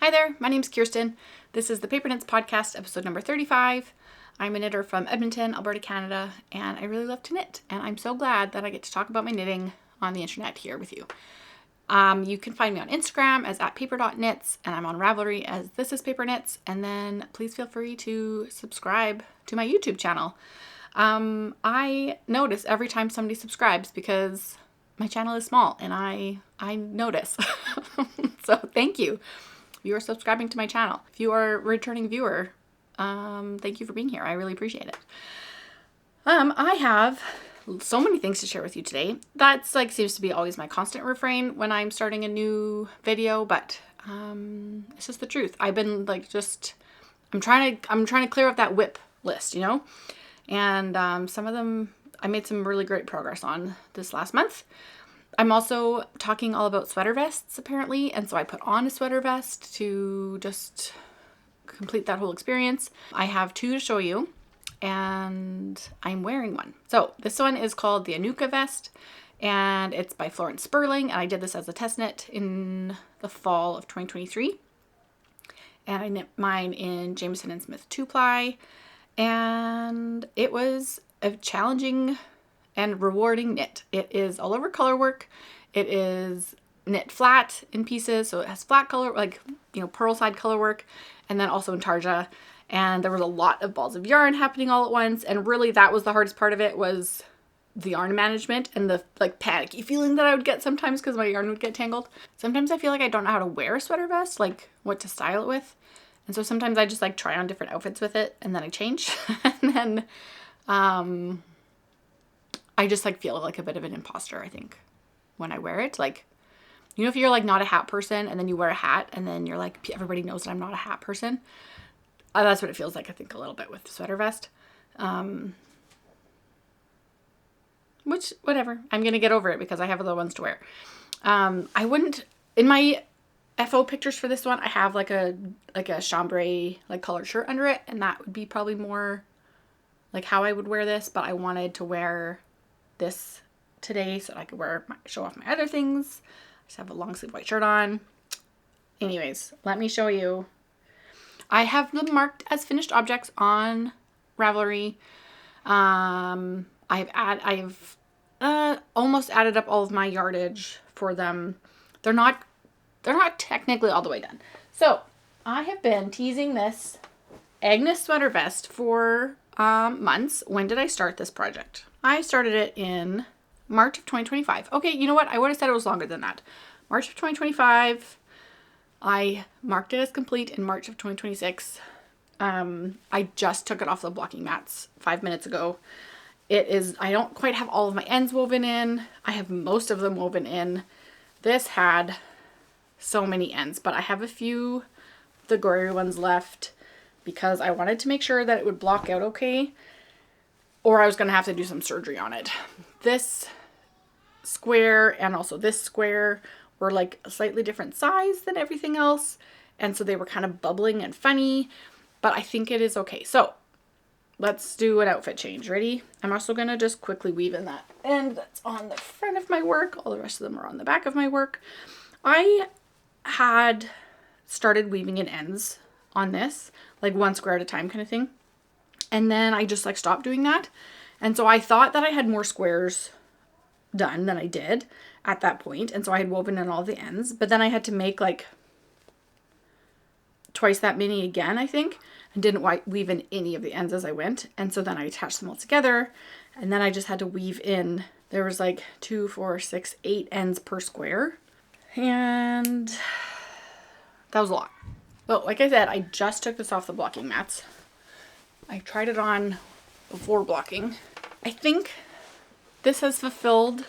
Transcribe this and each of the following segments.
Hi there, my name's Kirsten. This is the Paper Knits Podcast, episode number 35. I'm a knitter from Edmonton, Alberta, Canada, and I really love to knit. And I'm so glad that I get to talk about my knitting on the internet here with you. You can find me on Instagram as @paper.knits, and I'm on Ravelry as This Is Paper Knits. And then please feel free to subscribe to my YouTube channel. I notice every time somebody subscribes because my channel is small and I notice. So thank you. You are subscribing to my channel. If you are a returning viewer, thank you for being here. I really appreciate it. I have so many things to share with you today. That's seems to be always my constant refrain when I'm starting a new video, but it's just the truth. I've been I'm trying to clear up that WIP list, and some of them I made some really great progress on this last month. I'm also talking all about sweater vests apparently, and so I put on a sweater vest to just complete that whole experience. I have two to show you, and I'm wearing one. So this one is called the Anuka vest, and it's by Florence Sperling, and I did this as a test knit in the fall of 2023. And I knit mine in Jameson & Smith 2-ply, and it was a challenging and rewarding knit. It is all over color work. It is knit flat in pieces, so it has flat color, pearl side color work, and then also intarsia. And there was a lot of balls of yarn happening all at once, and really that was the hardest part of it, was the yarn management and the panicky feeling that I would get sometimes because my yarn would get tangled. Sometimes I feel like I don't know how to wear a sweater vest, what to style it with. And so sometimes I just try on different outfits with it, and then I change. And then I just feel like a bit of an imposter, I think, when I wear it. If you're not a hat person and then you wear a hat and then you're everybody knows that I'm not a hat person. That's what it feels like, I think, a little bit with the sweater vest. Which, whatever. I'm going to get over it because I have other ones to wear. I wouldn't, in my FO pictures for this one, I have a chambray colored shirt under it, and that would be probably more how I would wear this, but I wanted to wear this today so I could show off my other things. I just have a long sleeve white shirt on. Anyways, let me show you. I have them marked as finished objects on Ravelry. I've almost added up all of my yardage for them. They're not technically all the way done. So I have been teasing this Agnes sweater vest for months. When did I start this project? I started it in March of 2025. Okay, you know what? I would have said it was longer than that. March of 2025. I marked it as complete in March of 2026. I just took it off the blocking mats 5 minutes ago. I don't quite have all of my ends woven in. I have most of them woven in. This had so many ends, but I have a few of the gory ones left because I wanted to make sure that it would block out okay, or I was going to have to do some surgery on it. This square and also this square were a slightly different size than everything else, and so they were kind of bubbling and funny, but I think it is okay. So let's do an outfit change. Ready? I'm also going to just quickly weave in that end that's on the front of my work. All the rest of them are on the back of my work. I had started weaving in ends on this, one square at a time kind of thing. And then I just stopped doing that. And so I thought that I had more squares done than I did at that point. And so I had woven in all the ends, but then I had to make twice that many again, I think, and didn't weave in any of the ends as I went. And so then I attached them all together, and then I just had to weave in. There was 2, 4, 6, 8 ends per square. And that was a lot. But like I said, I just took this off the blocking mats. I tried it on before blocking. I think this has fulfilled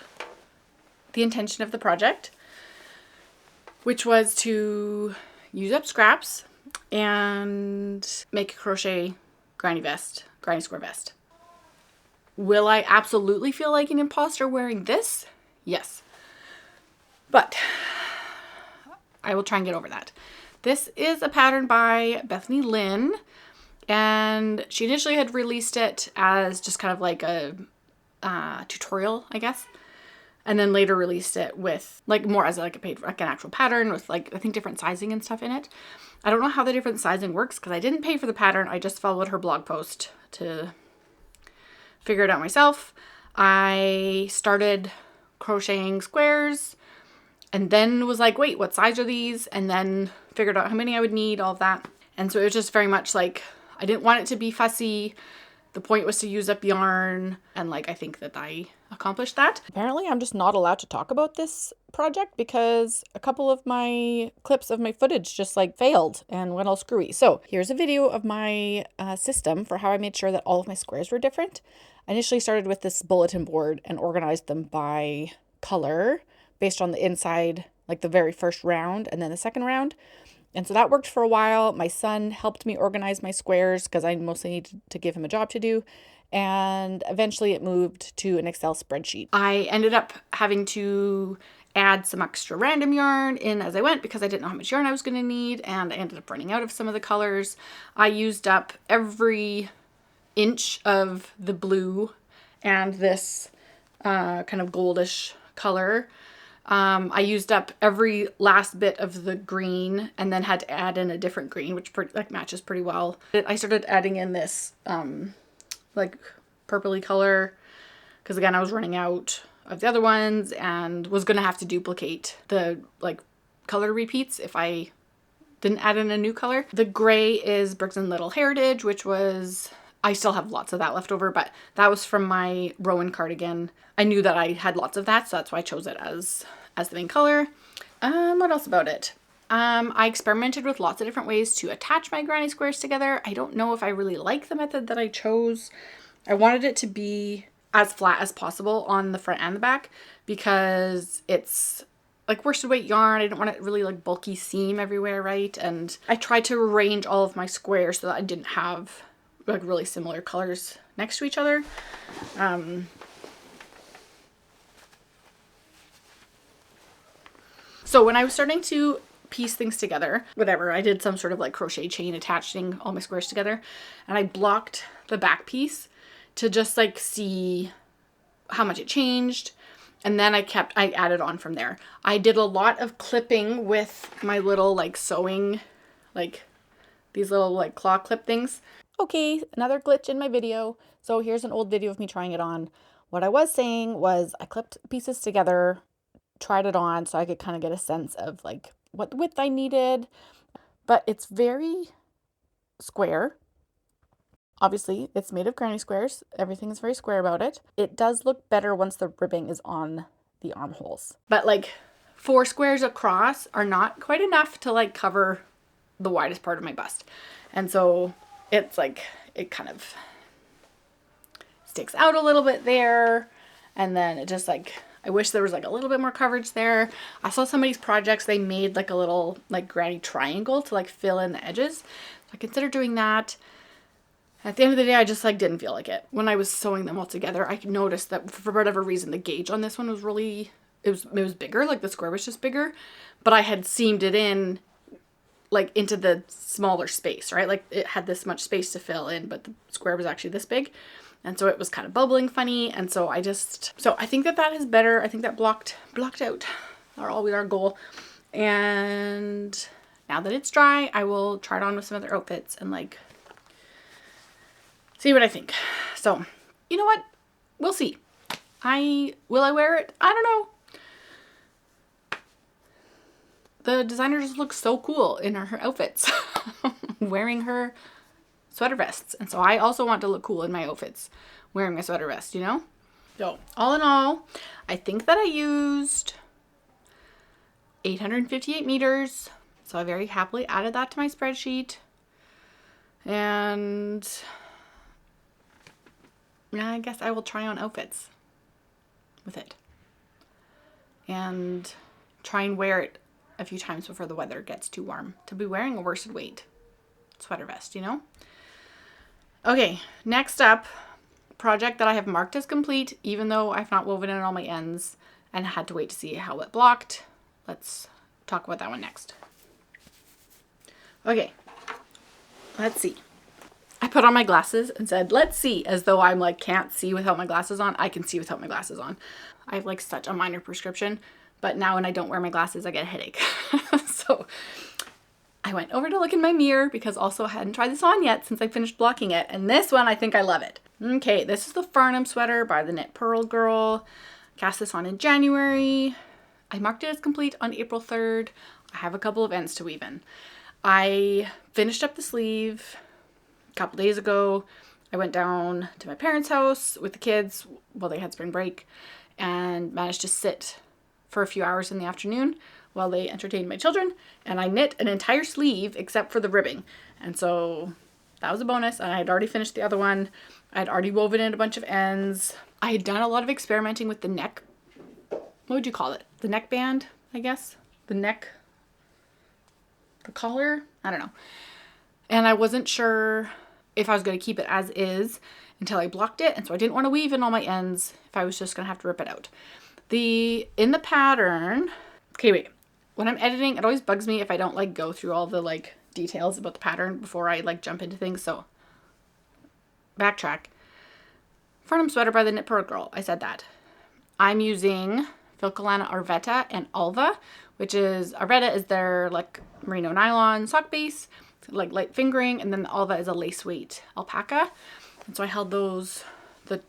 the intention of the project, which was to use up scraps and make a crochet granny square vest. Will I absolutely feel like an imposter wearing this? Yes. But I will try and get over that. This is a pattern by Bethany Lynne, and she initially had released it as just kind of a tutorial, I guess. and then later released it with like more as like a paid, like an actual pattern with like, I think different sizing and stuff in it. I don't know how the different sizing works because I didn't pay for the pattern. I just followed her blog post to figure it out myself. I started crocheting squares and then was like, wait, what size are these? And then figured out how many I would need, all of that. And so it was just very much like, I didn't want it to be fussy. The point was to use up yarn. And like, I think that I accomplished that. Apparently I'm just not allowed to talk about this project because a couple of my clips of my footage just like failed and went all screwy. So here's a video of my system for how I made sure that all of my squares were different. I initially started with this bulletin board and organized them by color based on the inside, like the very first round and then the second round. And so that worked for a while. My son helped me organize my squares because I mostly needed to give him a job to do. And eventually it moved to an Excel spreadsheet. I ended up having to add some extra random yarn in as I went because I didn't know how much yarn I was going to need, and I ended up running out of some of the colors. I used up every inch of the blue and this kind of goldish color. I used up every last bit of the green and then had to add in a different green, which matches pretty well. I started adding in this like purpley color because again I was running out of the other ones and was gonna have to duplicate the like color repeats if I didn't add in a new color. The gray is Briggs & Little Heritage, which was, I still have lots of that left over, but that was from my Rowan cardigan. I knew that I had lots of that, so that's why I chose it as the main color. What else about it? I experimented with lots of different ways to attach my granny squares together. I don't know if I really like the method that I chose. I wanted it to be as flat as possible on the front and the back because it's like worsted weight yarn. I didn't want it really like bulky seam everywhere, right? And I tried to arrange all of my squares so that I didn't have like really similar colors next to each other. So when I was starting to piece things together, whatever, I did some sort of like crochet chain attaching all my squares together, and I blocked the back piece to just like see how much it changed. And then I added on from there. I did a lot of clipping with my little like sewing, like these little like claw clip things. Okay, another glitch in my video. So here's an old video of me trying it on. What I was saying was I clipped pieces together, tried it on so I could kind of get a sense of like what width I needed, but it's very square. Obviously, it's made of granny squares. Everything is very square about it. It does look better once the ribbing is on the armholes. But like 4 squares across are not quite enough to like cover the widest part of my bust. And so it's like, it kind of sticks out a little bit there. And then it just like, I wish there was like a little bit more coverage there. I saw somebody's projects, they made like a little like granny triangle to like fill in the edges. So I considered doing that. At the end of the day, I just like didn't feel like it. When I was sewing them all together, I noticed that for whatever reason, the gauge on this one was really, it was bigger, like the square was just bigger, but I had seamed it in like into the smaller space, right? Like it had this much space to fill in, but the square was actually this big. And so it was kind of bubbling funny. And so I think that is better. I think that blocked out always our goal. And now that it's dry, I will try it on with some other outfits and like see what I think. So, you know what? We'll see. Will I wear it? I don't know. The designer just looks so cool in her outfits wearing her sweater vests. And so I also want to look cool in my outfits wearing my sweater vest, you know? So all in all, I think that I used 858 meters. So I very happily added that to my spreadsheet. And I guess I will try on outfits with it. And try and wear it a few times before the weather gets too warm to be wearing a worsted weight sweater vest, you know? Okay, next up, project that I have marked as complete, even though I've not woven in all my ends and had to wait to see how it blocked. Let's talk about that one next. Okay, let's see. I put on my glasses and said, let's see, as though I'm like, can't see without my glasses on. I can see without my glasses on. I have like such a minor prescription, but now when I don't wear my glasses, I get a headache. So I went over to look in my mirror because also I hadn't tried this on yet since I finished blocking it. And this one, I think I love it. Okay, this is the Farnham sweater by the Knit Pearl Girl. Cast this on in January. I marked it as complete on April 3rd. I have a couple of ends to weave in. I finished up the sleeve a couple days ago. I went down to my parents' house with the kids while they had spring break and managed to sit for a few hours in the afternoon while they entertained my children, and I knit an entire sleeve except for the ribbing. And so that was a bonus, and I had already finished the other one. I had already woven in a bunch of ends. I had done a lot of experimenting with the neck. What would you call it? The neckband, I guess? The collar? I don't know. And I wasn't sure if I was going to keep it as is until I blocked it, and so I didn't want to weave in all my ends if I was just going to have to rip it out. In the pattern, okay, wait. When I'm editing, it always bugs me if I don't like go through all the like details about the pattern before I like jump into things. So backtrack. Farnham sweater by the Knit Pearl Girl. I said that. I'm using Filcolana Arvetta and Alva, which is Arvetta is their like merino nylon sock base, like light fingering, and then the Alva is a lace weight alpaca. And so I held those, the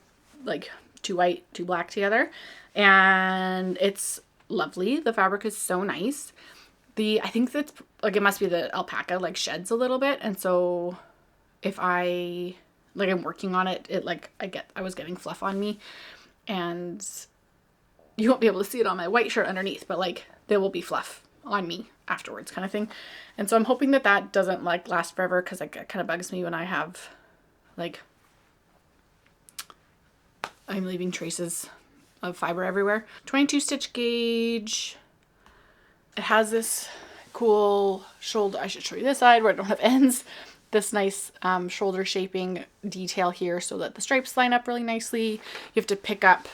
like two white, two black together, and it's lovely. The fabric is so nice. I think that's like, it must be the alpaca like sheds a little bit, and so if I'm working on it, I was getting fluff on me, and you won't be able to see it on my white shirt underneath, but like there will be fluff on me afterwards kind of thing. And so I'm hoping that doesn't like last forever, because like it kind of bugs me when I have like I'm leaving traces of fiber everywhere. 22 stitch gauge. It has this cool shoulder. I should show you this side where I don't have ends. This nice shoulder shaping detail here so that the stripes line up really nicely. You have to pick up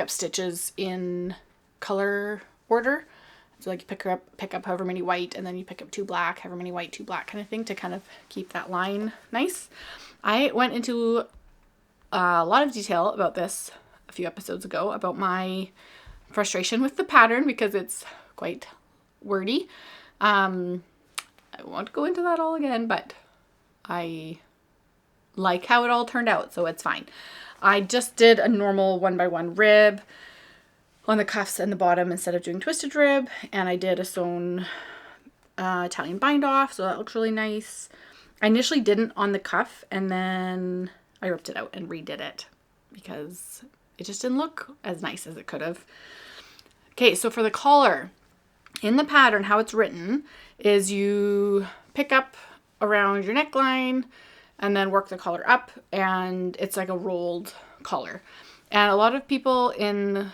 stitches in color order. So like you pick up however many white, and then you pick up two black, however many white, two black kind of thing to kind of keep that line nice. I went into a lot of detail about this a few episodes ago about my frustration with the pattern because it's quite wordy. I won't go into that all again, but I like how it all turned out, so it's fine. I just did a normal 1x1 rib on the cuffs and the bottom instead of doing twisted rib, and I did a sewn Italian bind off, so that looks really nice. I initially didn't on the cuff, and then I ripped it out and redid it because it just didn't look as nice as it could have. Okay, so for the collar, in the pattern, how it's written is you pick up around your neckline and then work the collar up, and it's like a rolled collar. And a lot of people in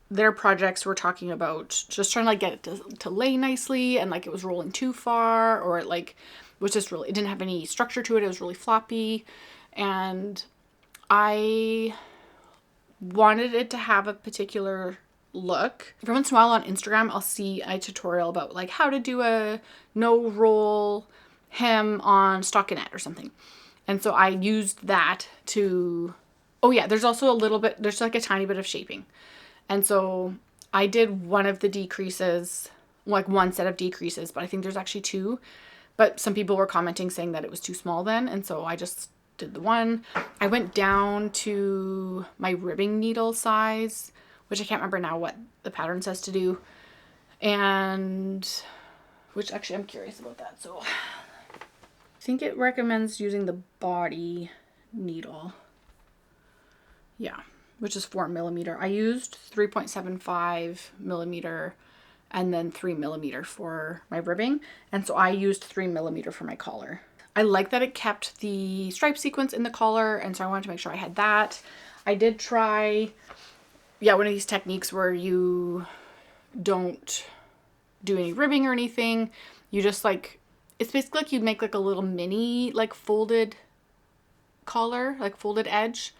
their projects were talking about just trying to like get it to lay nicely, and like it was rolling too far, or it like was just really, it didn't have any structure to it. It was really floppy, and I wanted it to have a particular look. Every once in a while on Instagram, I'll see a tutorial about like how to do a no roll hem on stockinette or something. And so I used that to, oh yeah, there's also there's like a tiny bit of shaping. And so I did one of the decreases, like one set of decreases, but I think there's actually two. But some people were commenting saying that it was too small then. And so I just did the one. I went down to my ribbing needle size, which I can't remember now what the pattern says to do. And which actually I'm curious about that. So I think it recommends using the body needle. Yeah, which is 4mm. I used 3.75mm and then 3mm for my ribbing. And so I used 3mm for my collar. I like that it kept the stripe sequence in the collar, and so I wanted to make sure I had that. I did try, one of these techniques where you don't do any ribbing or anything. You just like, it's basically like you make like a little mini like folded collar, like folded edge,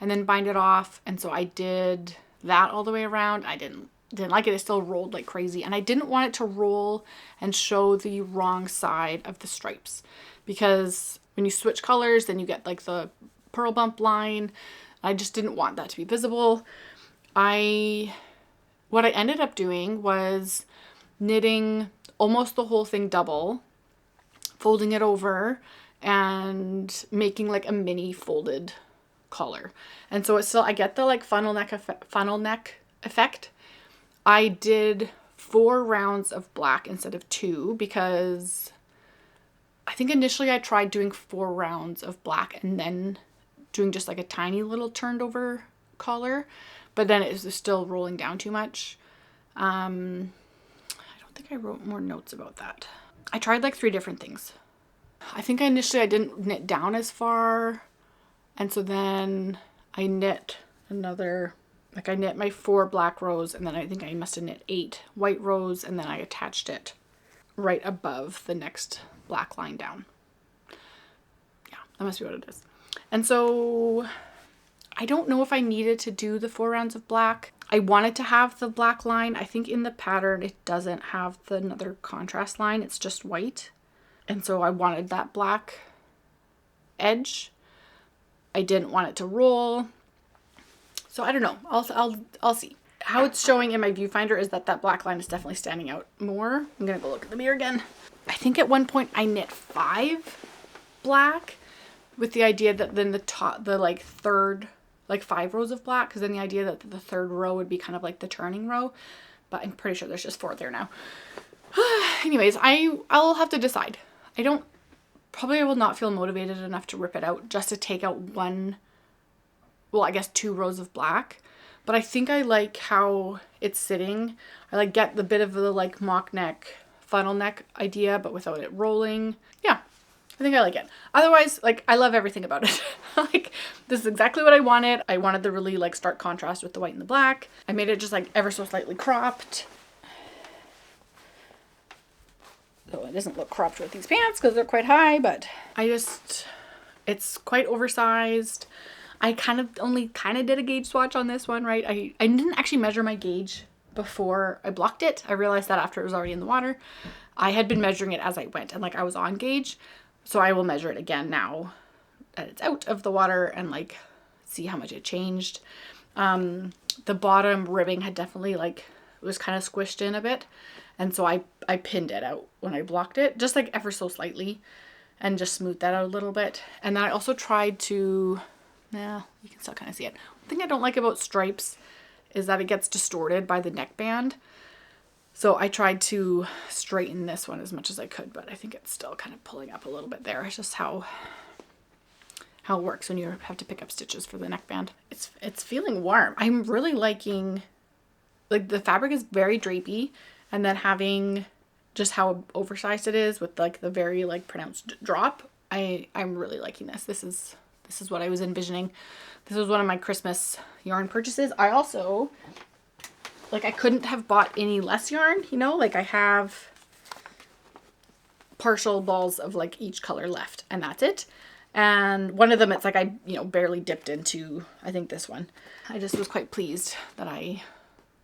and then bind it off. And so I did that all the way around. I didn't didn't like it. It still rolled like crazy. And I didn't want it to roll and show the wrong side of the stripes, because when you switch colors, then you get like the pearl bump line. I just didn't want that to be visible. What I ended up doing was knitting almost the whole thing double, folding it over, and making like a mini folded collar. And so it's still, I get the like funnel neck effect. I did 4 rounds of black instead of 2 because I think initially I tried doing 4 rounds of black and then doing just like a tiny little turned over collar, but then it was still rolling down too much. I don't think I wrote more notes about that. I tried like 3 different things. I think initially I didn't knit down as far, and so then I knit another, like I knit my 4 black rows, and then I think I must have knit 8 white rows, and then I attached it right above the next black line down. Yeah, that must be what it is. And so I don't know if I needed to do the 4 rounds of black. I wanted to have the black line. I think in the pattern it doesn't have another contrast line. It's just white. And so I wanted that black edge. I didn't want it to roll. So I don't know. I'll see. How it's showing in my viewfinder is that black line is definitely standing out more. I'm going to go look at the mirror again. I think at one point I knit 5 black with the idea that then the like third, like 5 rows of black, because then the idea that the third row would be kind of like the turning row, but I'm pretty sure there's just 4 there now. Anyways, I'll have to decide. I will not feel motivated enough to rip it out just to take out 2 rows of black. But I think I like how it's sitting. I like get the bit of the like mock neck, funnel neck idea, but without it rolling. Yeah, I think I like it. Otherwise, like, I love everything about it. Like, this is exactly what I wanted. I wanted the really like stark contrast with the white and the black. I made it just like ever so slightly cropped. So it doesn't look cropped with these pants because they're quite high, but it's quite oversized. I only did a gauge swatch on this one, right? I didn't actually measure my gauge before I blocked it. I realized that after it was already in the water. I had been measuring it as I went, and like I was on gauge. So I will measure it again now that it's out of the water and like see how much it changed. The bottom ribbing had definitely was kind of squished in a bit. And so I pinned it out when I blocked it, just like ever so slightly, and just smoothed that out a little bit. And then I also tried to, you can still kind of see it. One thing I don't like about stripes is that it gets distorted by the neckband. So I tried to straighten this one as much as I could, but I think it's still kind of pulling up a little bit there. It's just how it works when you have to pick up stitches for the neckband. It's feeling warm. I'm really liking, like, the fabric is very drapey, and then having just how oversized it is with like the very like pronounced drop. I'm really liking this. This is what I was envisioning. This was one of my Christmas yarn purchases. I also, like, I couldn't have bought any less yarn, you know, like I have partial balls of like each color left, and that's it. And one of them, it's like I, barely dipped into, I think this one. I just was quite pleased that I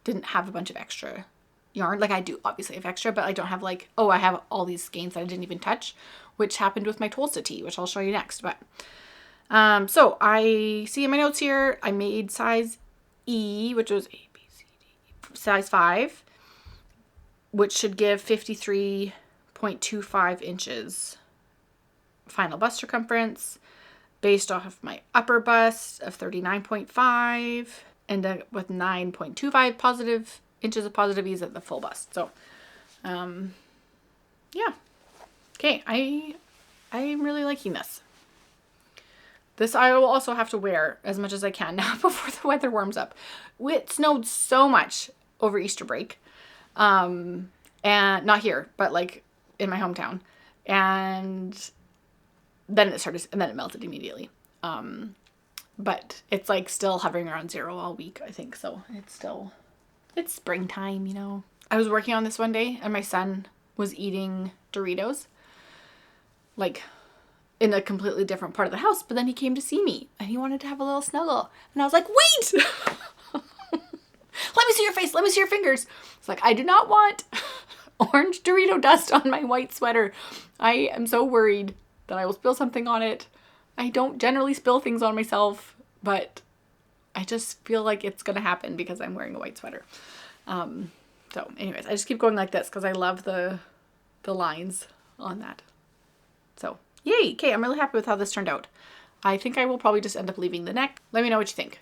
didn't have a bunch of extra yarn. Like, I do obviously have extra, but I don't have like, I have all these skeins that I didn't even touch, which happened with my Tulsa tee, which I'll show you next. But so I see in my notes here, I made size E, which was A, B, C, D, size 5, which should give 53.25 inches final bust circumference based off of my upper bust of 39.5 and with 9.25 positive inches of positive ease at the full bust. So, yeah. Okay, I'm really liking this. This I will also have to wear as much as I can now before the weather warms up. It snowed so much over Easter break. And not here, but like in my hometown. And then it melted immediately. But it's like still hovering around 0 all week, I think. So it's springtime, I was working on this one day and my son was eating Doritos, like in a completely different part of the house, but then he came to see me and he wanted to have a little snuggle. And I was like, wait! let me see your face. Let me see your fingers. It's like, I do not want orange Dorito dust on my white sweater. I am so worried that I will spill something on it. I don't generally spill things on myself, but I just feel like it's going to happen because I'm wearing a white sweater. So anyways, I just keep going like this because I love the lines on that. So yay. Okay, I'm really happy with how this turned out. I think I will probably just end up leaving the neck. Let me know what you think.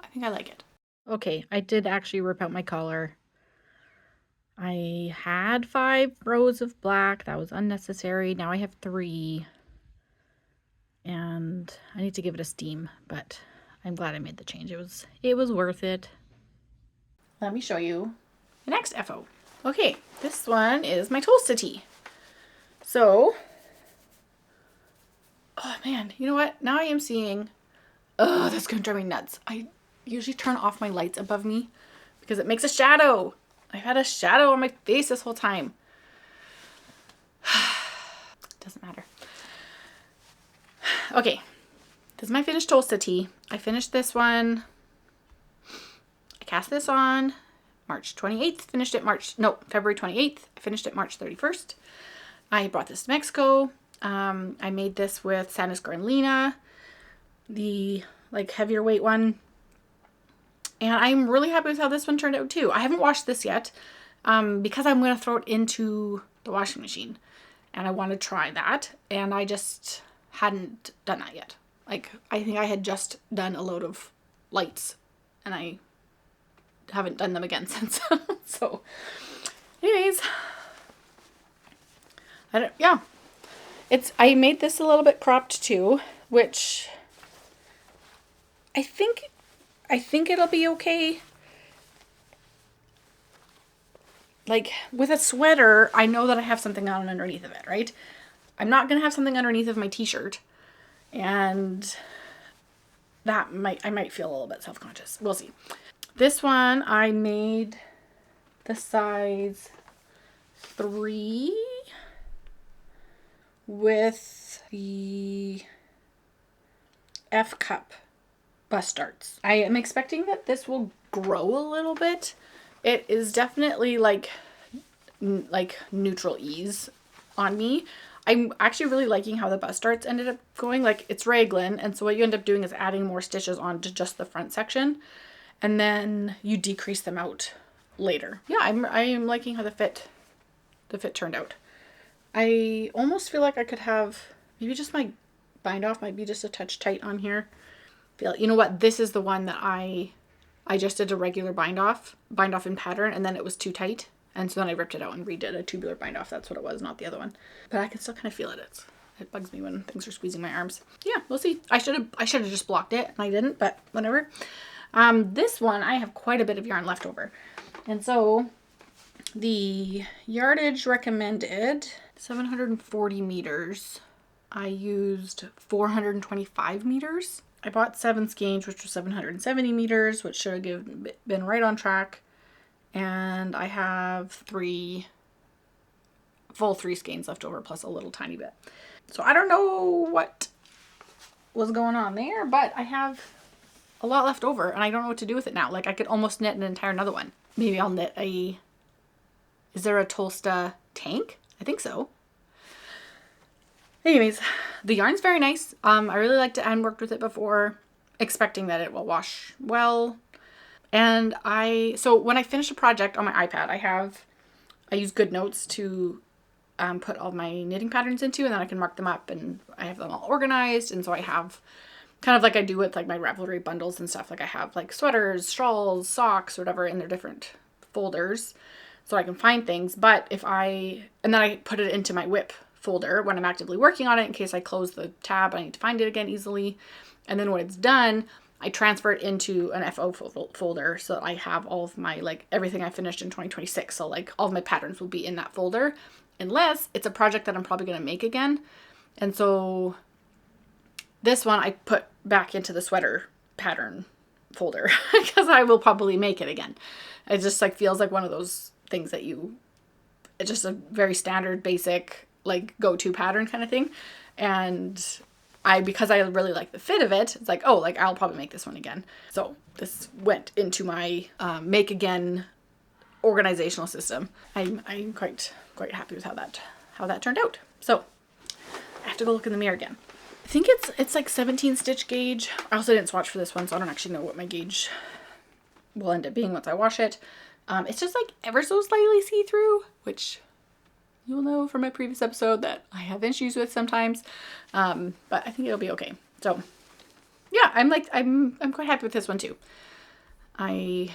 I think I like it. Okay, I did actually rip out my collar. I had 5 rows of black. That was unnecessary. Now I have 3. And I need to give it a steam, but I'm glad I made the change. It was worth it. Let me show you the next FO. Okay, this one is my toasted tea. So, oh man, you know what? Now I am seeing, oh, that's gonna drive me nuts. I usually turn off my lights above me because it makes a shadow. I've had a shadow on my face this whole time. Doesn't matter. Okay, this is my finished toasted tea. I finished this one. I cast this on March 28th, finished it February 28th. I finished it March 31st. I brought this to Mexico. I made this with San Escarlina, the like heavier weight one. And I'm really happy with how this one turned out too. I haven't washed this yet because I'm going to throw it into the washing machine. And I want to try that. And I just hadn't done that yet. Like, I think I had just done a load of lights and I haven't done them again since. So anyways, I made this a little bit cropped too, which I think it'll be okay. Like with a sweater, I know that I have something on underneath of it, right? I'm not going to have something underneath of my t-shirt, and I might feel a little bit self-conscious. We'll see. This one I made the size 3 with the F cup bust darts. I am expecting that this will grow a little bit. It is definitely like neutral ease on me. I'm actually really liking how the bust darts ended up going. Like, it's raglan, and so what you end up doing is adding more stitches onto just the front section, and then you decrease them out later. Yeah, I am liking how the fit turned out. I almost feel like I could have maybe just my bind off might be just a touch tight on here. You know what? This is the one that I just did a regular bind off in pattern, and then it was too tight. And so then I ripped it out and redid a tubular bind off. That's what it was, not the other one. But I can still kind of feel it. It bugs me when things are squeezing my arms. Yeah, we'll see. I should have just blocked it, and I didn't, but whatever. This one, I have quite a bit of yarn left over. And so the yardage recommended 740 meters. I used 425 meters. I bought 7 skeins, which was 770 meters, which should have been right on track. And I have 3 skeins left over, plus a little tiny bit. So I don't know what was going on there, but I have a lot left over and I don't know what to do with it now. Like, I could almost knit an entire another one. Maybe I'll knit is there a Tolsta tank? I think so. Anyways, the yarn's very nice. I really liked it and worked with it before, expecting that it will wash well. And so when I finish a project on my iPad, I use GoodNotes to put all my knitting patterns into, and then I can mark them up, and I have them all organized. And so I have kind of like I do with like my Ravelry bundles and stuff. Like, I have like sweaters, shawls, socks, whatever in their different folders, so I can find things. But and then I put it into my WIP folder when I'm actively working on it in case I close the tab. I need to find it again easily. And then when it's done, I transfer it into an FO folder so that I have all of my, like, everything I finished in 2026. So like all of my patterns will be in that folder, unless it's a project that I'm probably going to make again. And so this one I put back into the sweater pattern folder because I will probably make it again. It just like feels like one of those things that it's just a very standard basic like go-to pattern kind of thing. And because I really like the fit of it, it's like, oh, like I'll probably make this one again. So this went into my make again organizational system. I'm quite happy with how that turned out. So I have to go look in the mirror again. I think it's like 17 stitch gauge. I also didn't swatch for this one, so I don't actually know what my gauge will end up being once I wash it. It's just like ever so slightly see-through, which you'll know from my previous episode that I have issues with sometimes. But I think it'll be okay. So yeah, I'm quite happy with this one too. I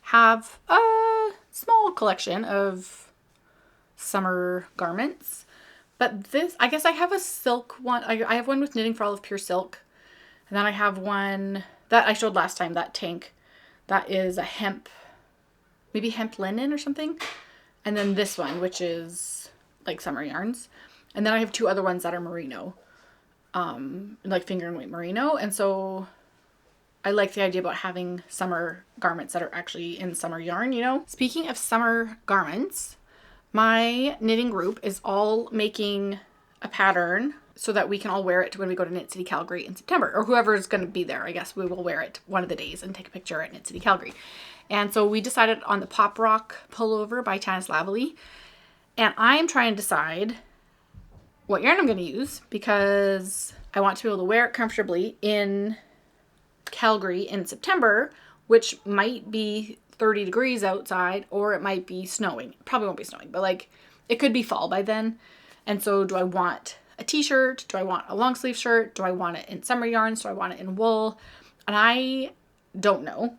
have a small collection of summer garments, but this, I guess I have a silk one. I have one with Knitting for All of Pure Silk, and then I have one that I showed last time, that tank, that is a hemp, maybe hemp linen or something. And then this one, which is like summer yarns. And then I have 2 other ones that are merino, like finger and weight merino. And so I like the idea about having summer garments that are actually in summer yarn, you know? Speaking of summer garments, my knitting group is all making a pattern so that we can all wear it when we go to Knit City Calgary in September, or whoever is going to be there. I guess we will wear it one of the days and take a picture at Knit City Calgary. And so we decided on the Pop Rock pullover by Tanis Lavely. And I'm trying to decide what yarn I'm going to use, because I want to be able to wear it comfortably in Calgary in September, which might be 30 degrees outside, or it might be snowing. It probably won't be snowing, but like it could be fall by then. And so do I want a t-shirt? Do I want a long sleeve shirt? Do I want it in summer yarns? Do I want it in wool? And I don't know.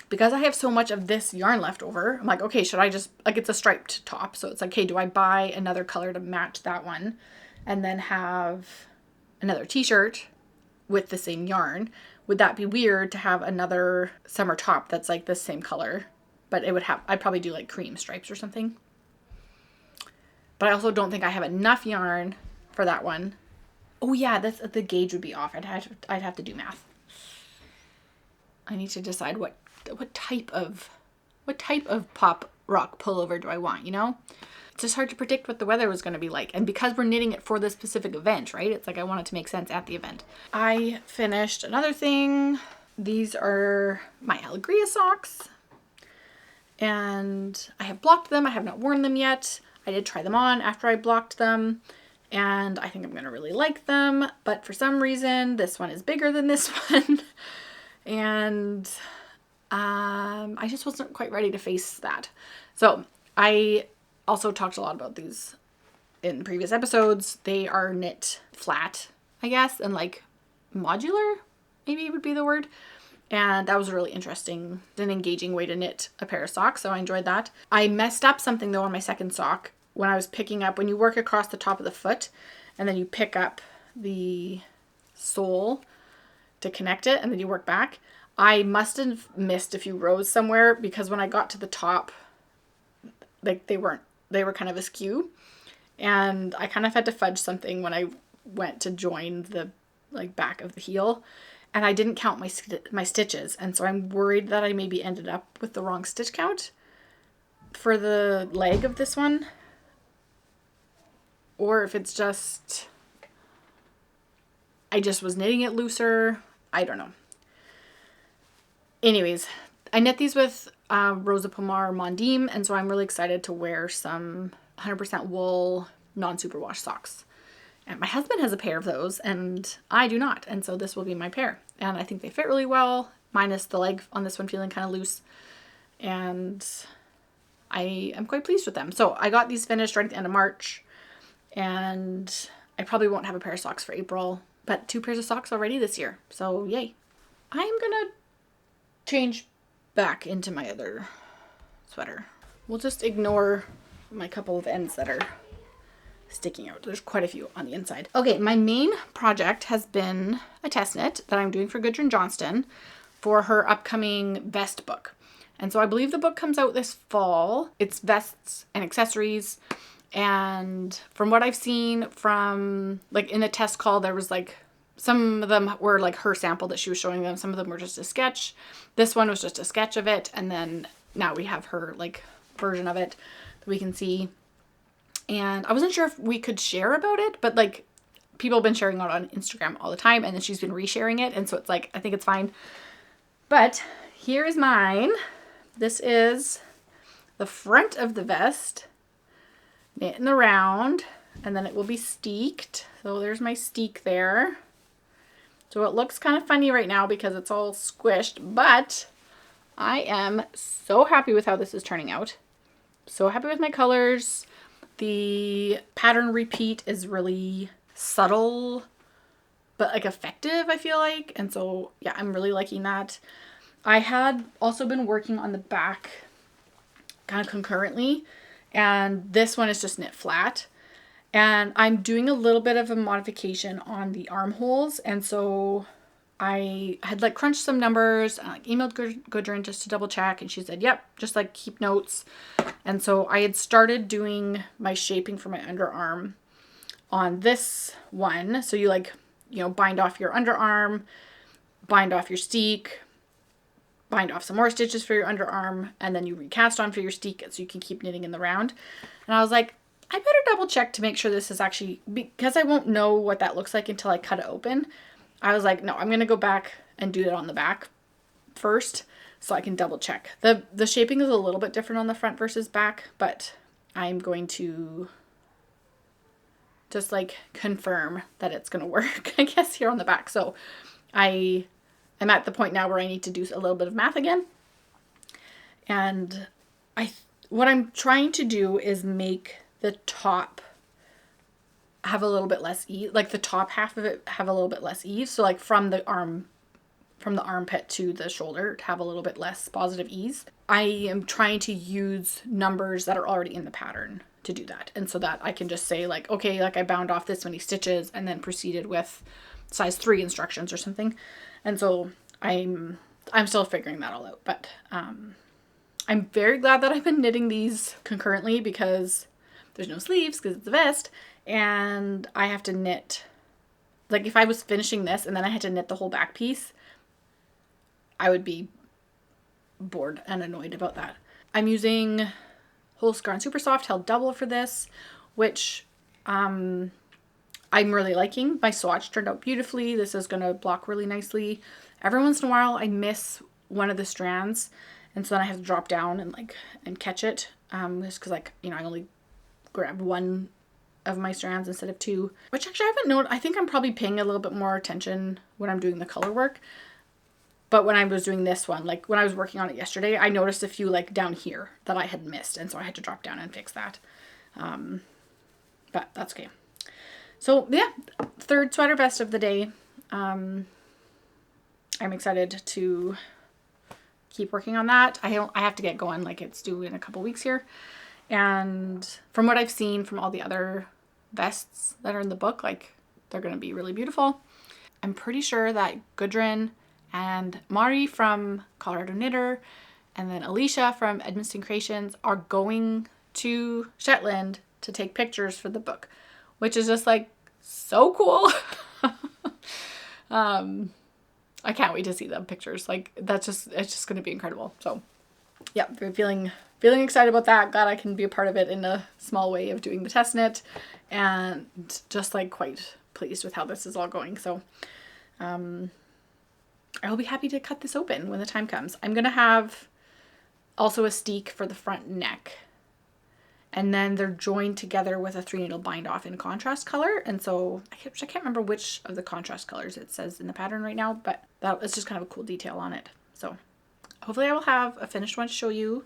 Because I have so much of this yarn left over, I'm like, okay, should I just, like, it's a striped top. So it's like, okay, do I buy another color to match that one and then have another t-shirt with the same yarn? Would that be weird to have another summer top that's like the same color? But it would have, I'd probably do like cream stripes or something. But I also don't think I have enough yarn for that one. Oh yeah, the gauge would be off. I'd have to do math. I need to decide what type of Pop Rock pullover do I want, you know? It's just hard to predict what the weather was going to be like. And because we're knitting it for this specific event, right? It's like I want it to make sense at the event. I finished another thing. These are my Allegria socks. And I have blocked them. I have not worn them yet. I did try them on after I blocked them. And I think I'm going to really like them. But for some reason, this one is bigger than this one. And I just wasn't quite ready to face that. So I also talked a lot about these in previous episodes. They are knit flat, I guess, and like modular, maybe would be the word. And that was a really interesting and engaging way to knit a pair of socks. So I enjoyed that. I messed up something though on my second sock when I was picking up, when you work across the top of the foot and then you pick up the sole to connect it and then you work back. I must have missed a few rows somewhere, because when I got to the top, like they were kind of askew, and I kind of had to fudge something when I went to join the like back of the heel, and I didn't count my stitches, and so I'm worried that I maybe ended up with the wrong stitch count for the leg of this one, or if it's just I just was knitting it looser. I don't know. Anyways, I knit these with Rosa Pomar Mondim, and so I'm really excited to wear some 100% wool non-superwash socks. And my husband has a pair of those, and I do not, and so this will be my pair. And I think they fit really well, minus the leg on this one feeling kind of loose. And I am quite pleased with them. So I got these finished right at the end of March, and I probably won't have a pair of socks for April, but 2 pairs of socks already this year, so yay. I'm gonna change back into my other sweater. We'll just ignore my couple of ends that are sticking out. There's quite a few on the inside. Okay, my main project has been a test knit that I'm doing for Gudrun Johnston for her upcoming vest book. And so I believe the book comes out this fall. It's vests and accessories. And from what I've seen from, like, in the test call, there was like, some of them were like her sample that she was showing them. Some of them were just a sketch. This one was just a sketch of it. And then now we have her like version of it that we can see. And I wasn't sure if we could share about it, but like people have been sharing it on Instagram all the time, and then she's been resharing it, and so it's like, I think it's fine. But here is mine. This is the front of the vest, knit in the round, and then it will be steeked. So there's my steek there. So it looks kind of funny right now because it's all squished, but I am so happy with how this is turning out. So happy with my colors. The pattern repeat is really subtle, but like effective, I feel like. And so, yeah, I'm really liking that. I had also been working on the back kind of concurrently, and this one is just knit flat. And I'm doing a little bit of a modification on the armholes, and so I had like crunched some numbers and like emailed Gudrun just to double check, and she said, yep, just like keep notes. And so I had started doing my shaping for my underarm on this one. So you like, you know, bind off your underarm, bind off your steek, bind off some more stitches for your underarm, and then you recast on for your steek so you can keep knitting in the round. And I was like, I better double check to make sure this is actually, because I won't know what that looks like until I cut it open. I was like, no, I'm going to go back and do it on the back first so I can double check. The shaping is a little bit different on the front versus back, but I'm going to just like confirm that it's going to work, I guess, here on the back. So I'm at the point now where I need to do a little bit of math again. And what I'm trying to do is make the top have a little bit less ease, like the top half of it have a little bit less ease. So like from the armpit to the shoulder to have a little bit less positive ease. I am trying to use numbers that are already in the pattern to do that. And so that I can just say like, okay, like I bound off this many stitches and then proceeded with size 3 instructions or something. And so I'm still figuring that all out, but I'm very glad that I've been knitting these concurrently because there's no sleeves because it's a vest, and I have to knit, like if I was finishing this and then I had to knit the whole back piece, I would be bored and annoyed about that. I'm using Whole Scarn Super Soft held double for this, which I'm really liking. My swatch turned out beautifully. This is going to block really nicely. Every once in a while I miss one of the strands, and so then I have to drop down and catch it, just because like, you know, I only grab one of my strands instead of 2, which actually I haven't noticed. I think I'm probably paying a little bit more attention when I'm doing the color work. But when I was doing this one, like when I was working on it yesterday, I noticed a few like down here that I had missed. And so I had to drop down and fix that. But that's okay. So yeah, third sweater vest of the day. I'm excited to keep working on that. I have to get going, like it's due in a couple weeks here. And from what I've seen from all the other vests that are in the book, like they're going to be really beautiful. I'm pretty sure that Gudrun and Mari from Colorado Knitter and then Alicia from Edmonston Creations are going to Shetland to take pictures for the book, which is just like so cool. I can't wait to see the pictures. Like it's just going to be incredible. So yeah, feeling excited about that. Glad I can be a part of it in a small way of doing the test knit, and just like quite pleased with how this is all going. So I'll be happy to cut this open when the time comes. I'm going to have also a steek for the front neck, and then they're joined together with a 3-needle bind off in contrast color. And so I can't remember which of the contrast colors it says in the pattern right now, but it's just kind of a cool detail on it. So hopefully I will have a finished one to show you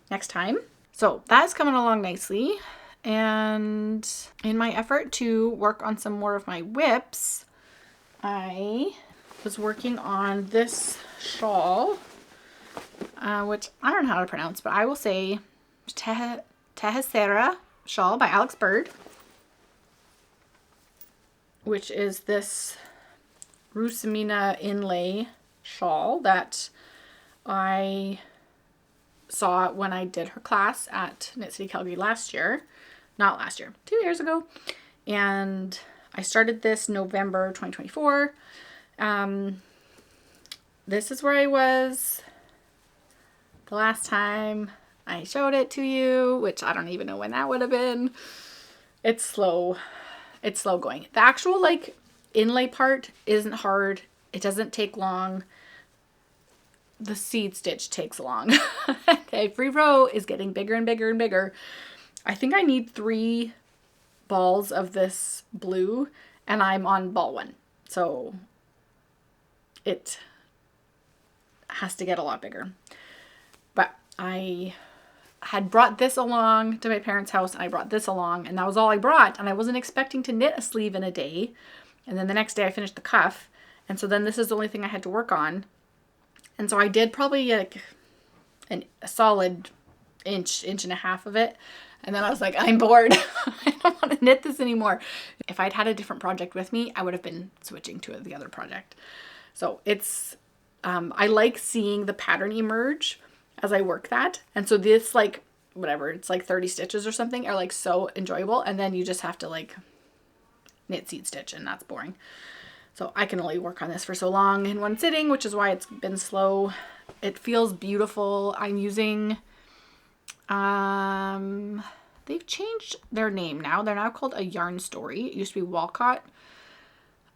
next time. So that's coming along nicely. And in my effort to work on some more of my whips, I was working on this shawl, which I don't know how to pronounce, but I will say Tehesera shawl by Alex Bird, which is this Rusamina inlay shawl that I saw when I did her class at Knit City Calgary not last year, 2 years ago. And I started this November 2024. This is where I was the last time I showed it to you, which I don't even know when that would have been. It's slow It's slow going. The actual like inlay part isn't hard. It doesn't take long. The seed stitch takes long. Every row is getting bigger and bigger and bigger. I think I need 3 balls of this blue and I'm on ball 1. So it has to get a lot bigger. But I had brought this along to my parents' house and I brought this along and that was all I brought. And I wasn't expecting to knit a sleeve in a day. And then the next day I finished the cuff. And so then this is the only thing I had to work on. And so I did probably like a solid inch and a half of it. And then I was like, I'm bored. I don't want to knit this anymore. If I'd had a different project with me, I would have been switching to the other project. So it's, I like seeing the pattern emerge as I work that. And so this like, whatever, it's like 30 stitches or something are like so enjoyable. And then you just have to like knit seed stitch and that's boring. So I can only work on this for so long in one sitting, which is why it's been slow. It feels beautiful. I'm using, they've changed their name now. They're now called A Yarn Story. It used to be Walcott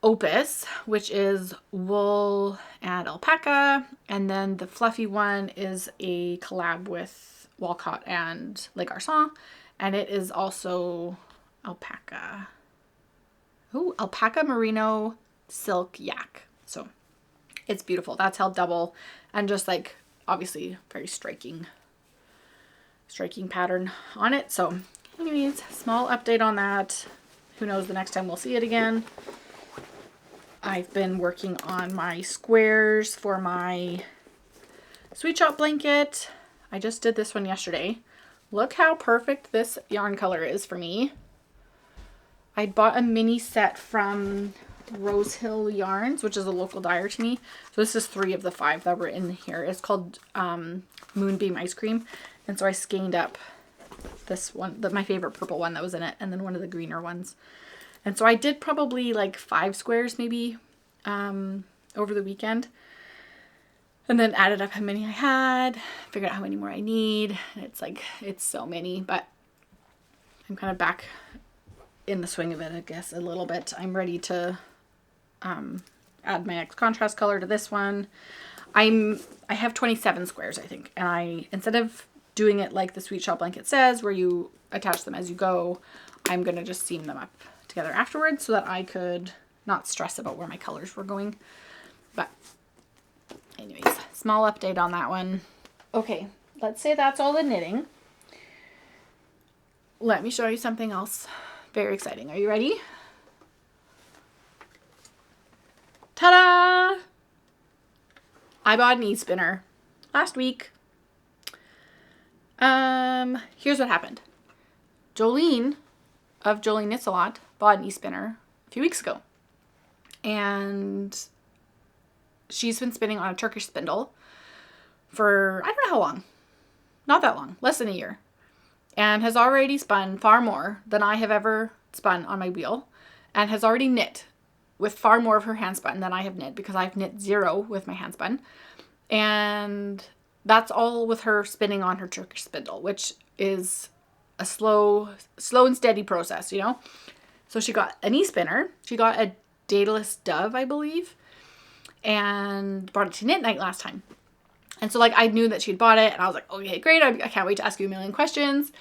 Opus, which is wool and alpaca. And then the fluffy one is a collab with Walcott and Le Garçon. And it is also alpaca. Oh, alpaca merino silk yak. So it's beautiful. That's held double and just like obviously very striking pattern on it. So anyways, small update on that. Who knows the next time we'll see it again. I've been working on my squares for my sweet shop blanket. I just did this one yesterday. Look how perfect this yarn color is for me. I bought a mini set from Rose Hill Yarns, which is a local dyer to me. So this is 3 of the 5 that were in here. It's called Moonbeam Ice Cream. And so I skeined up this one, my favorite purple one that was in it, and then one of the greener ones. And so I did probably like 5 squares maybe over the weekend. And then added up how many I had, figured out how many more I need. And it's like, it's so many, but I'm kind of back in the swing of it, I guess, a little bit. I'm ready to add my next contrast color to this one. I have 27 squares, I think. And instead of doing it like the Sweet Shop blanket says, where you attach them as you go, I'm going to just seam them up together afterwards so that I could not stress about where my colors were going. But anyways, small update on that one. Okay, let's say that's all the knitting. Let me show you something else very exciting. Are you ready? Ta-da! I bought an e-spinner last week. Here's what happened. Jolene of Jolene Knits A Lot bought an e-spinner a few weeks ago. And she's been spinning on a Turkish spindle for, I don't know how long. Not that long. Less than a year. And has already spun far more than I have ever spun on my wheel. And has already knit with far more of her hand spun than I have knit, because I've knit 0 with my hand spun. And that's all with her spinning on her Turkish spindle, which is a slow and steady process, you know? So she got an e-spinner. She got a Daedalus Dove, I believe, and brought it to knit night last time. And so like I knew that she'd bought it and I was like, okay, great. I can't wait to ask you a million questions.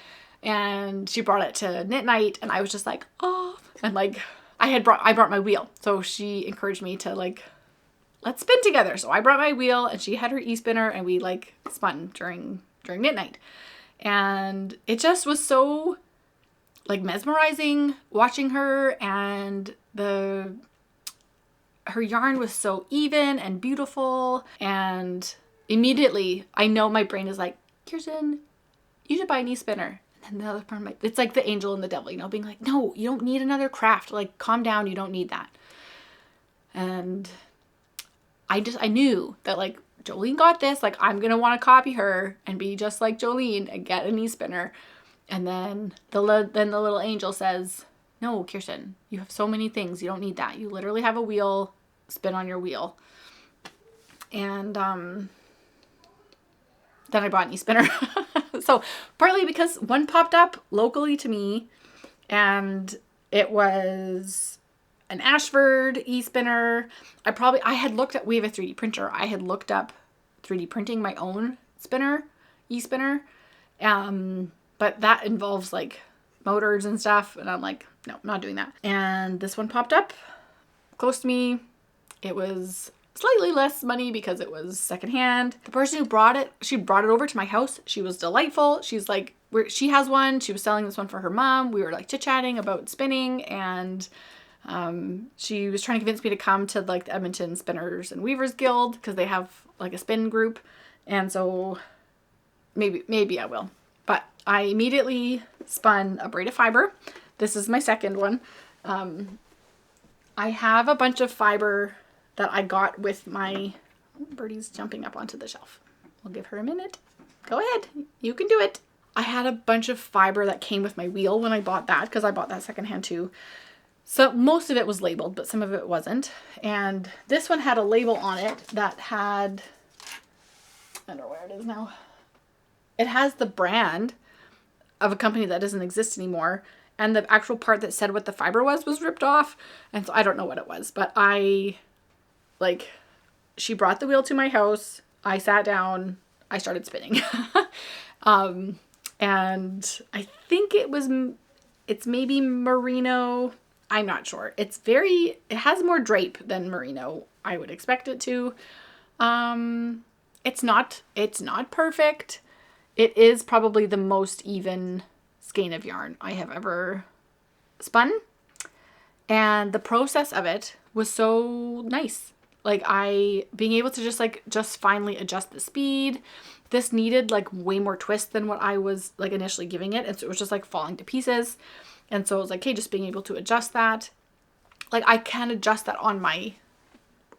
And she brought it to knit night and I was just like, oh, and like I brought my wheel. So she encouraged me to like, let's spin together. So I brought my wheel and she had her e-spinner and we like spun during knit night. And it just was so like mesmerizing watching her, and her yarn was so even and beautiful. And immediately I know my brain is like, Kirsten, you should buy an e-spinner. And the other part of it's like the angel and the devil, you know, being like, no, you don't need another craft. Like, calm down. You don't need that. And I knew that like Jolene got this, like I'm going to want to copy her and be just like Jolene and get an e-spinner. And then the little angel says, no, Kirsten, you have so many things. You don't need that. You literally have a wheel, spin on your wheel. And then I bought an e-spinner. So partly because one popped up locally to me and It was an Ashford e-spinner. I had looked at, we have a 3D printer. I had looked up 3D printing my own e-spinner. But that involves like motors and stuff. And I'm like, no, I'm not doing that. And this one popped up close to me. It was slightly less money because it was secondhand. The person who brought it, she brought it over to my house. She was delightful. She's like, she has one. She was selling this one for her mom. We were like chit-chatting about spinning, and she was trying to convince me to come to like the Edmonton Spinners and Weavers Guild because they have like a spin group. And so maybe I will. But I immediately spun a braid of fiber. This is my second one. I have a bunch of fiber that I got with my... Oh, Birdie's jumping up onto the shelf. We'll give her a minute. Go ahead. You can do it. I had a bunch of fiber that came with my wheel when I bought that, because I bought that secondhand too. So most of it was labeled, but some of it wasn't. And this one had a label on it that had... I don't know where it is now. It has the brand of a company that doesn't exist anymore. And the actual part that said what the fiber was ripped off. And so I don't know what it was. But she brought the wheel to my house. I sat down. I started spinning. And I think it's maybe merino. I'm not sure. It has more drape than merino. I would expect it to. It's not perfect. It is probably the most even skein of yarn I have ever spun. And the process of it was so nice. Like being able to just finally adjust the speed. This needed like way more twist than what I was like initially giving it. And so it was just like falling to pieces. And so it was like, hey, just being able to adjust that. Like I can adjust that on my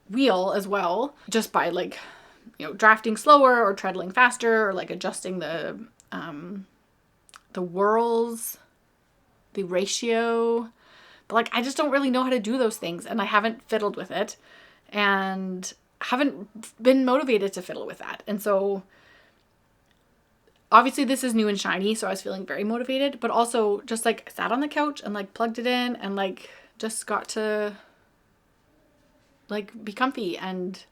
wheel as well, just by like, drafting slower or treadling faster, or like adjusting the whirls, the ratio. But like, I just don't really know how to do those things, and I haven't fiddled with it and haven't been motivated to fiddle with that. And so obviously this is new and shiny, so I was feeling very motivated, but also just like sat on the couch and like plugged it in and like just got to like be comfy and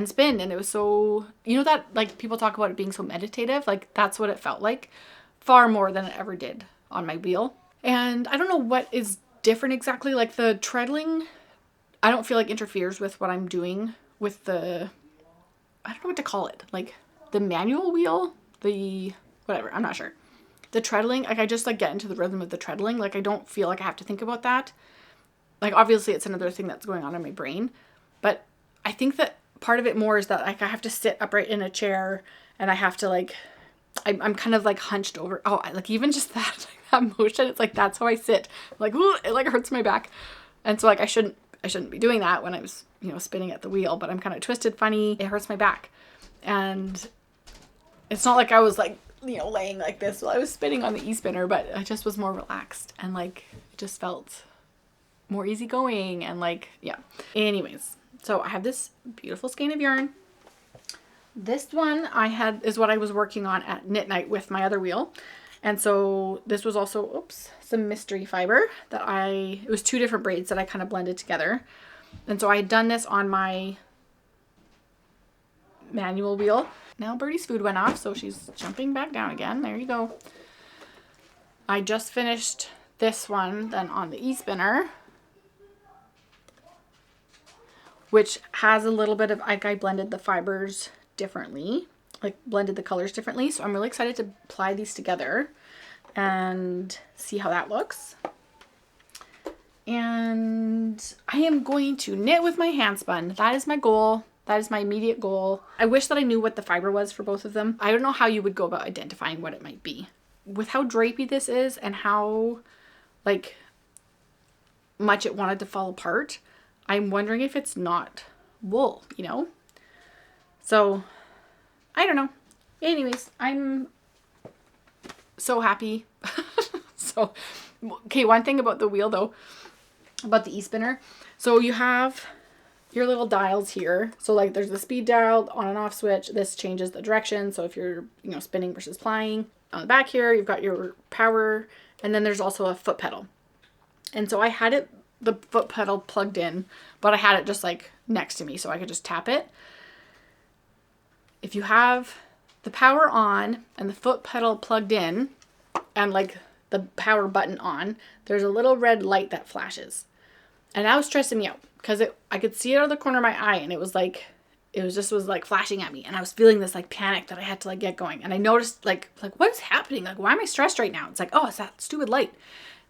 spin. And it was so, that like people talk about it being so meditative, like that's what it felt like, far more than it ever did on my wheel. And I don't know what is different exactly. Like the treadling, I don't feel like interferes with what I'm doing with I don't know what to call it, like the manual wheel, whatever, I'm not sure. The treadling, like I just like get into the rhythm of the treadling. Like I don't feel like I have to think about that. Like obviously it's another thing that's going on in my brain, but I think that part of it more is that like I have to sit upright in a chair, and I have to like, I'm kind of like hunched over. Oh, like even just that, like, that motion, it's like, that's how I sit. Like, ooh, it like hurts my back. And so like I shouldn't be doing that when I was, spinning at the wheel, but I'm kind of twisted funny. It hurts my back. And it's not like I was like, laying like this while I was spinning on the e-spinner, but I just was more relaxed, and like it just felt more easygoing, and like, yeah. Anyways, so I have this beautiful skein of yarn. This one is what I was working on at knit night with my other wheel. And so this was also, some mystery fiber it was 2 different braids that I kind of blended together. And so I had done this on my manual wheel. Now Birdie's food went off, so she's jumping back down again. There you go. I just finished this one then on the e-spinner, which has a little bit of, like I blended the fibers differently, like blended the colors differently. So I'm really excited to apply these together and see how that looks. And I am going to knit with my hand spun. That is my goal. That is my immediate goal. I wish that I knew what the fiber was for both of them. I don't know how you would go about identifying what it might be. With how drapey this is and how like much it wanted to fall apart, I'm wondering if it's not wool, So, I don't know. Anyways, I'm so happy. So, okay, one thing about the wheel though, about the e-spinner. So you have your little dials here. So like there's the speed dial, on and off switch. This changes the direction. So if you're, spinning versus plying. On the back here, you've got your power, and then there's also a foot pedal. And so I had the foot pedal plugged in, but I had it just like next to me so I could just tap it. If you have the power on and the foot pedal plugged in and like the power button on, there's a little red light that flashes. And that was stressing me out because I could see it out of the corner of my eye, and it was like flashing at me, and I was feeling this like panic that I had to like get going. And I noticed like what is happening? Like, why am I stressed right now? It's like, oh, it's that stupid light.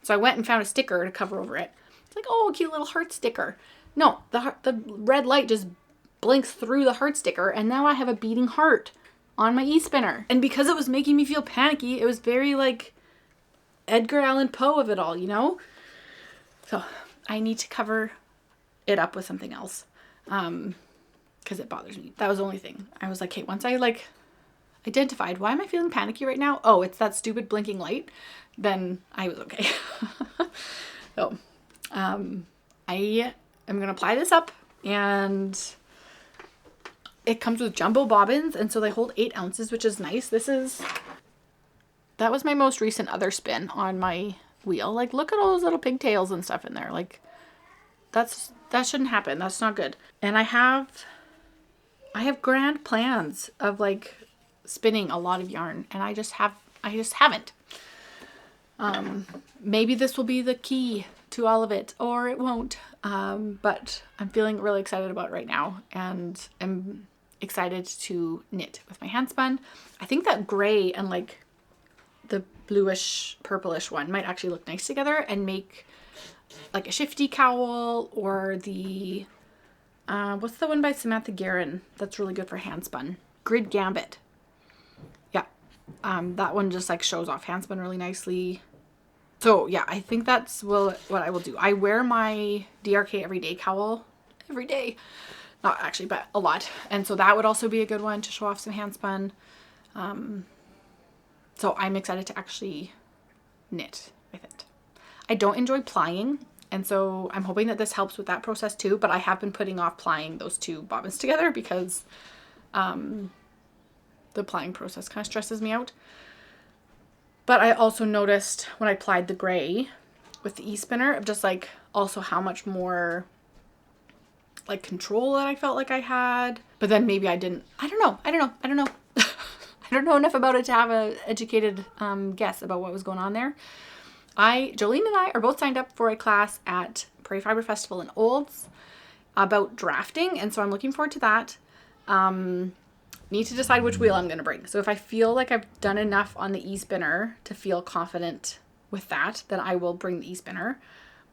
So I went and found a sticker to cover over it. It's like, oh, a cute little heart sticker. No, the red light just blinks through the heart sticker, and now I have a beating heart on my e-spinner. And because it was making me feel panicky, it was very like Edgar Allan Poe of it all, you know? So I need to cover it up with something else. Because it bothers me. That was the only thing. I was like, hey, once I like identified, why am I feeling panicky right now? Oh, it's that stupid blinking light. Then I was okay. So, I am going to apply this up, and it comes with jumbo bobbins. And so they hold 8 ounces, which is nice. That was my most recent other spin on my wheel. Like, look at all those little pigtails and stuff in there. Like, that shouldn't happen. That's not good. And I have grand plans of like spinning a lot of yarn, and I just haven't. Maybe this will be the key to all of it, or it won't. But I'm feeling really excited about it right now, and I'm excited to knit with my handspun. I think that gray and like the bluish purplish one might actually look nice together and make like a shifty cowl, or the what's the one by Samantha Guerin that's really good for handspun? Grid Gambit. Yeah. That one just like shows off handspun really nicely. So yeah, I think that's what I will do. I wear my DRK everyday cowl every day. Not actually, but a lot. And so that would also be a good one to show off some handspun. So I'm excited to actually knit with it. I don't enjoy plying, and so I'm hoping that this helps with that process too, but I have been putting off plying those 2 bobbins together because the plying process kind of stresses me out. But I also noticed when I plied the gray with the e-spinner of just like also how much more like control that I felt like I had. But then maybe I didn't. I don't know. I don't know enough about it to have an educated guess about what was going on there. Jolene and I are both signed up for a class at Prairie Fibre Festival in Olds about drafting, and so I'm looking forward to that. Need to decide which wheel I'm going to bring. So if I feel like I've done enough on the e-spinner to feel confident with that, then I will bring the e-spinner.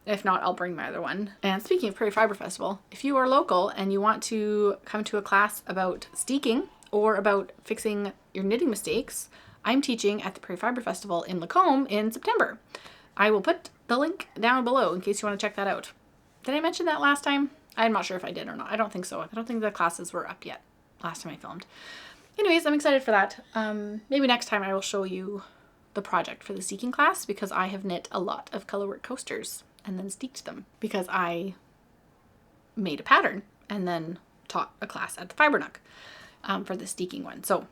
If not, I'll bring my other one. And speaking of Prairie Fibre Festival, if you are local and you want to come to a class about steeking or about fixing your knitting mistakes, I'm teaching at the Prairie Fibre Festival in Lacombe in September. I will put the link down below in case you want to check that out. Did I mention that last time? I'm not sure if I did or not. I don't think so. I don't think the classes were up yet last time I filmed. Anyways, I'm excited for that. Maybe next time I will show you the project for the steeking class, because I have knit a lot of colorwork coasters and then steeked them because I made a pattern and then taught a class at the Fibre Nook for the steeking one. So,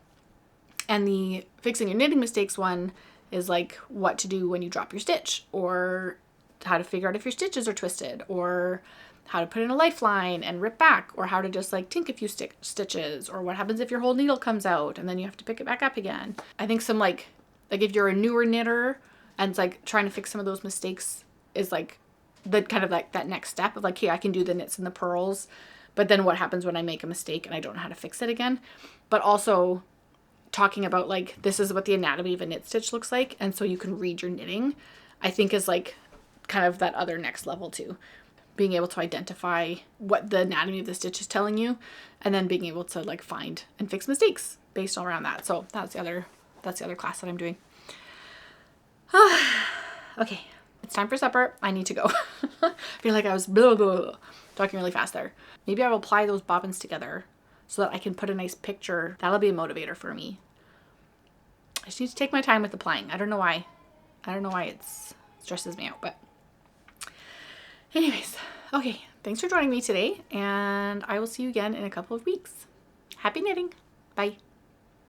and the fixing your knitting mistakes one is like what to do when you drop your stitch, or how to figure out if your stitches are twisted, or how to put in a lifeline and rip back, or how to just like tink a few stitches, or what happens if your whole needle comes out and then you have to pick it back up again. I think some like if you're a newer knitter and it's like trying to fix some of those mistakes is like the kind of like that next step of like, hey, I can do the knits and the purls, but then what happens when I make a mistake and I don't know how to fix it again? But also talking about like, this is what the anatomy of a knit stitch looks like, and so you can read your knitting, I think is like kind of that other next level too. Being able to identify what the anatomy of the stitch is telling you, and then being able to like find and fix mistakes based around that. So that's the other class that I'm doing. Okay, it's time for supper. I need to go. I feel like I was blah, blah, blah, talking really fast there. Maybe I will apply those bobbins together so that I can put a nice picture. That'll be a motivator for me. I just need to take my time with applying. I don't know why. It stresses me out, but anyways, okay. Thanks for joining me today, and I will see you again in a couple of weeks. Happy knitting. Bye.